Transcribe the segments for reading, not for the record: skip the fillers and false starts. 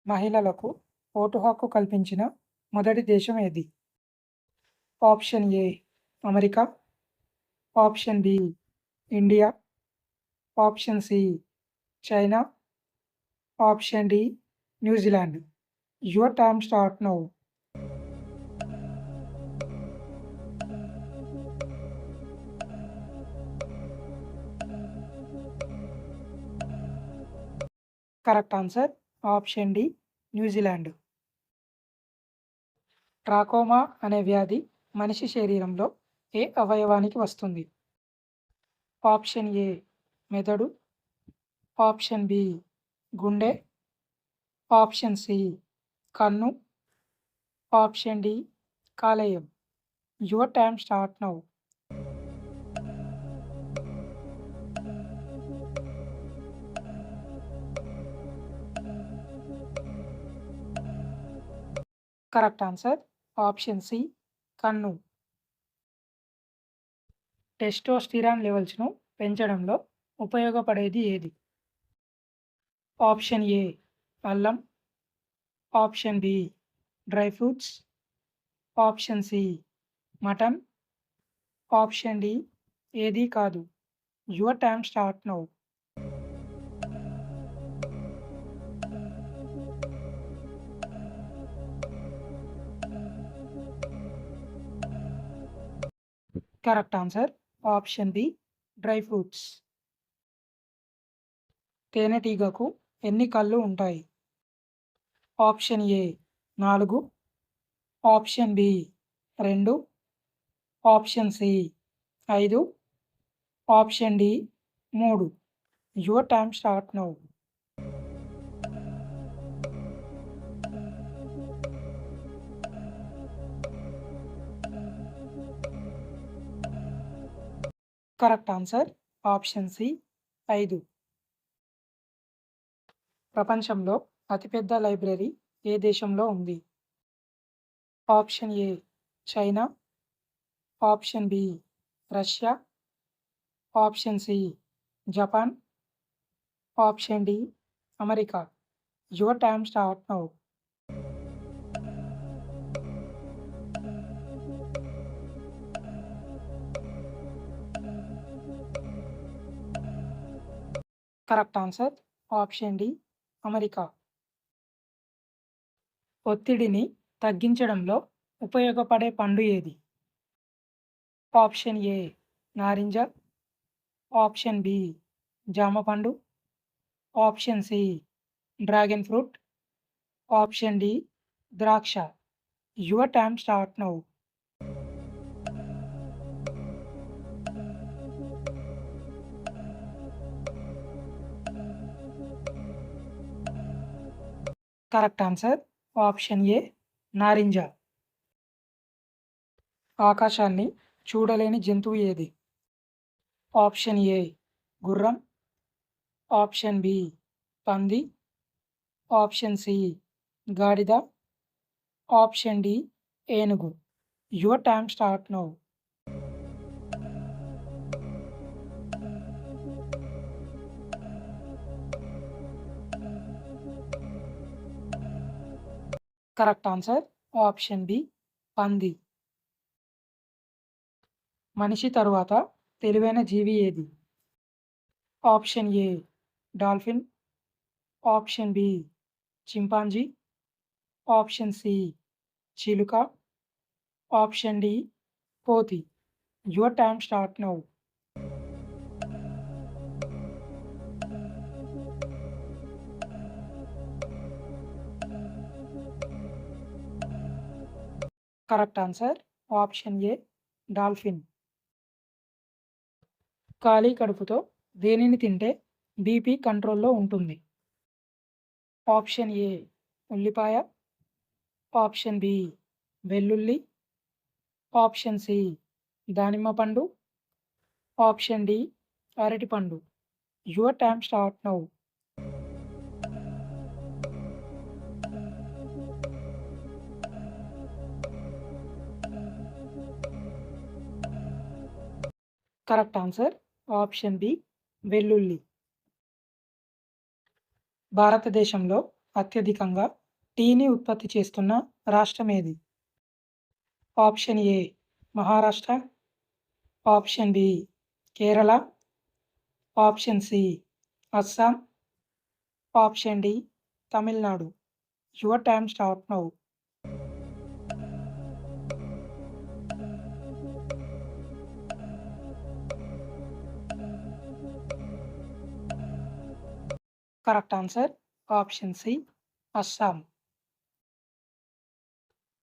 మహిళలకు ఓటు హక్కు కల్పించిన మొదటి దేశం ఏది? Option A America, option B India, option C China, option D New Zealand. Your time start now. Correct answer option D New Zealand. Trachoma అనే వ్యాధి మనిషి శరీరంలో ఏ అవయవానికి వస్తుంది? ఆప్షన్ ఏ మెదడు, ఆప్షన్ బి గుండె, ఆప్షన్ సి కన్ను, ఆప్షన్ డి కాలేయం. Your time start now. Correct answer option C కన్ను. టెస్టోస్టిరాన్ లెవెల్స్ను పెంచడంలో ఉపయోగపడేది ఏది? ఆప్షన్ ఏ అల్లం, option B dry fruits, option C mutton, option D ఏది కాదు. Your time start now. Correct answer option B dry fruits. తేనెటీగకు ఎన్ని కళ్ళు ఉంటాయి? Option A 4, option B 2, option C 5, option D 3. Your time start now. Correct answer option C 5. ప్రపంచంలో అతిపెద్ద library ఏ దేశంలో ఉంది? Option A China, option B Russia, option C Japan, option D America. Your time start now. Correct answer option D America. ఒత్తిడిని తగ్గించడంలో ఉపయోగపడే పండు ఏది? ఆప్షన్ ఏ నారింజ, ఆప్షన్ బి జామ పండు, option C dragon fruit, option D ద్రాక్ష. Your time start now. Correct answer option A నారింజ. ఆకాశాన్ని చూడలేని జంతువు ఏది? ఆప్షన్ ఏ గుర్రం, ఆప్షన్ బి పంది, ఆప్షన్ సి గాడిద, ఆప్షన్ డి ఏనుగు. Your time start now. Correct answer option B పంది. మనిషి తరువాత తెలివైన జీవి ఏది? Option A dolphin, option B chimpanzee, option C చిలుక, ఆప్షన్ డి కోతి. Your time start now. Correct answer option A dolphin. ఖాళీ కడుపుతో దేనిని తింటే బీపీ కంట్రోల్లో ఉంటుంది? ఆప్షన్ ఏ ఉల్లిపాయ, ఆప్షన్ బి వెల్లుల్లి, ఆప్షన్ సి దానిమ్మ పండు, ఆప్షన్ డి అరటిపండు. Your time start now. Correct answer option B వెల్లుల్లి. భారతదేశంలో అత్యధికంగా టీని ఉత్పత్తి చేస్తున్న రాష్ట్రం ఏది? Option A Maharashtra, option B Kerala, option C Assam, option D Tamil Nadu. Your time start now. Correct answer option C Assam.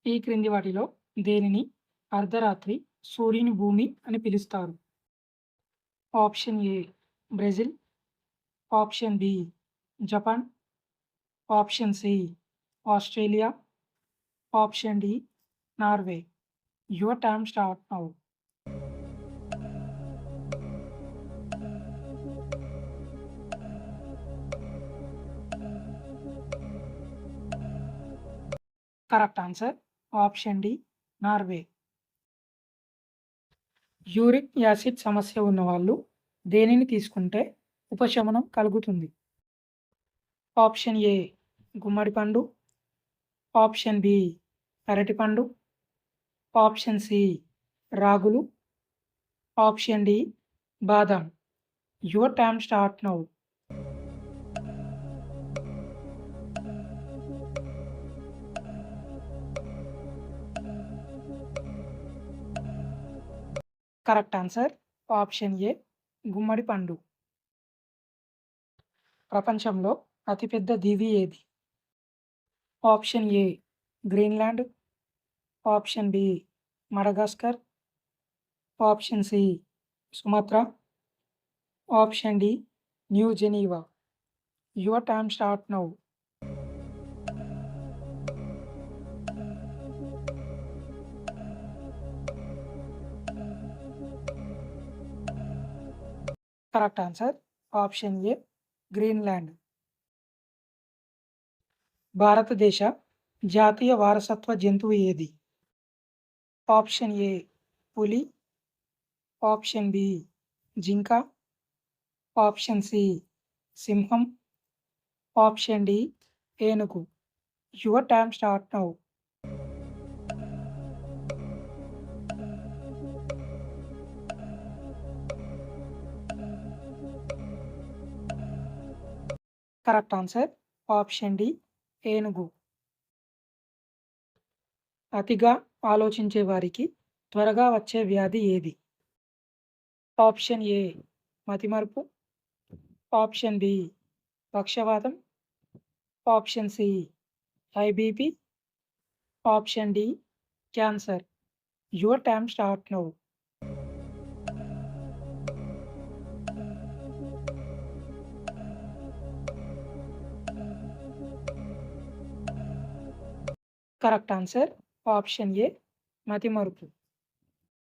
ఈ క్రింది వాటిలో దేనిని అర్ధరాత్రి సూర్యుని భూమి అని పిలుస్తారు? Option A Brazil, option B Japan, option C Australia, option D Norway. Your time start now. Correct answer option D Norway. Uric acid సమస్య ఉన్నవాళ్ళు దేనిని తీసుకుంటే ఉపశమనం కలుగుతుంది? ఆప్షన్ ఏ గుమ్మడి పండు, ఆప్షన్ బి అరటిపండు, ఆప్షన్ సి రాగులు, ఆప్షన్ డి బాదాం. Your time start now. Correct answer option A గుమ్మడి పండు. ప్రపంచంలో అతిపెద్ద దీవి ఏది? Option A Greenland, option B Madagascar, option C Sumatra, option D New Geneva. Your time start now. Correct answer option A Greenland. భారతదేశ జాతీయ వారసత్వ జంతువు ఏది? ఆప్షన్ ఏ పులి, ఆప్షన్ బి జింక, ఆప్షన్ సి సింహం, ఆప్షన్ డి ఏనుగు. Your time start now. Correct answer option D ఏనుగు. అతిగా ఆలోచించే వారికి త్వరగా వచ్చే వ్యాధి ఏది? ఆప్షన్ ఏ మతిమరుపు, ఆప్షన్ బి పక్షవాతం, option C high BP, option D cancer. Your time start now. Correct answer option A మతిమరుపు.